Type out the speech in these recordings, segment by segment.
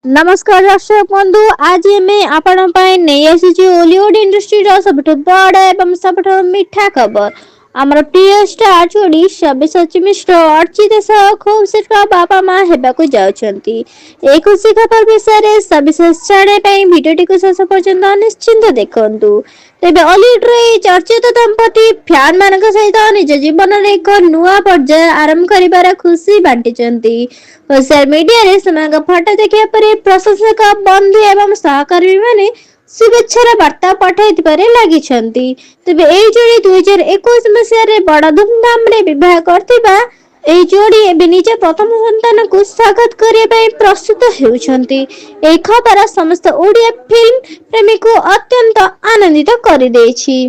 नमस्कार दर्शक बंधु। आज आम आपण नहीं आसी ओलीवुड इंडस्ट्री सब बड़ एवं सब मीठा खबर। आमर प्रिय स्टार जोड़ी सब्यसाची मिश्र अर्चिता सह खूब शीघ्र बापा माँ होगा जाउछंती। ए खुशी खबर विषय सविशेष जानापी भिडियोटी को शेष पर्यंत निश्चिंत देखु। तेबे ऑलीवुड चर्चित दंपति फैन मान सहित निज जीवन में एक नुआ पर्याय आरंभ कर खुशी बांटी। सोशल मीडिया रे सेमानक फोटो देखिया परे प्रशंसक बंधु एवं सहकर्मी माने शुभेच्छार वार्ता पठाइबारे लागिछंती। तबे एई जोड़ी 2021 मसिया बड़ धूमधाम रे विवाह करथिबा एई जोड़ी एबे निज प्रथम संतान को स्वागत करिया प्रस्तुत हेउछंती। एई खबर समस्त ओडिया फिल्म प्रेमी को अत्यंत आनंदित करि देछि।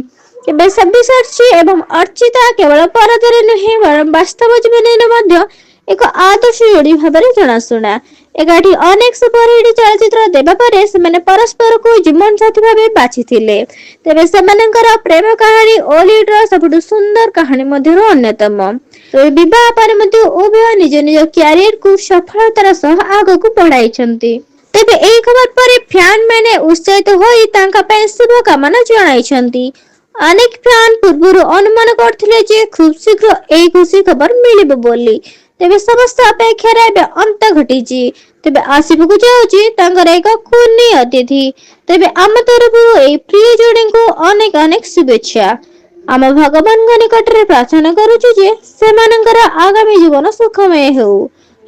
एबे सब्यसाची एवं अर्चिता केवल परदारे नहीं बरं वास्तव जीवन में एक आदर्श जोड़ी भाव में जनाशुना। एकाठी अनेक सुपरहिट चलचित्र देवा परे सेमाने परस्पर को जीवन साथी भाव बाछि थिले। तेबे सेमानकर प्रेम कहानी ओलीवुड सबुठु सुंदर कहानी मध्यरु अन्यतम। तो विवाह पर मध्य उभय निज निज कैरियर को सफलतार सह आगकु बढ़ाइछंती। तेबे एई खबर पर फैन माने उत्साहित होई तांका पय शुभकामना जणाइछंती। अनेक फैन पूर्व अनुमान करथिले जे खूब शीघ्र एई खुशी खबर मिलिबो बोली। तेबे समस्त अपेक्षार अंत घटी। तेबे आसिबकु जाउची तांकर एक कुनी अतिथि। तेबे आम तरफरु एई प्रिय जोड़ी को अनेक अनेक शुभेच्छा। आम भगवान निकट रे प्रार्थना करूछु जे सेमानकर आगामी जीवन सुखमय हो।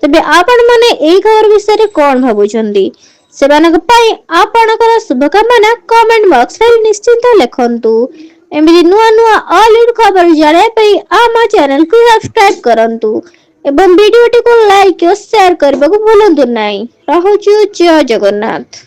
तेबे आपण माने एई खबर विषय कोन भाबुछंती सेमानक पई आपणकर शुभकामना कमेंट बॉक्स रे निश्चित लिखंतु। एमिति नुआ नुआ ऑलीवुड खबर जाने पई आम चैनल को सब्सक्राइब करंतु एवं वीडियोटी को लाइक और शेयर करने को भूलंतु नहीं। रहुछु जय जगन्नाथ।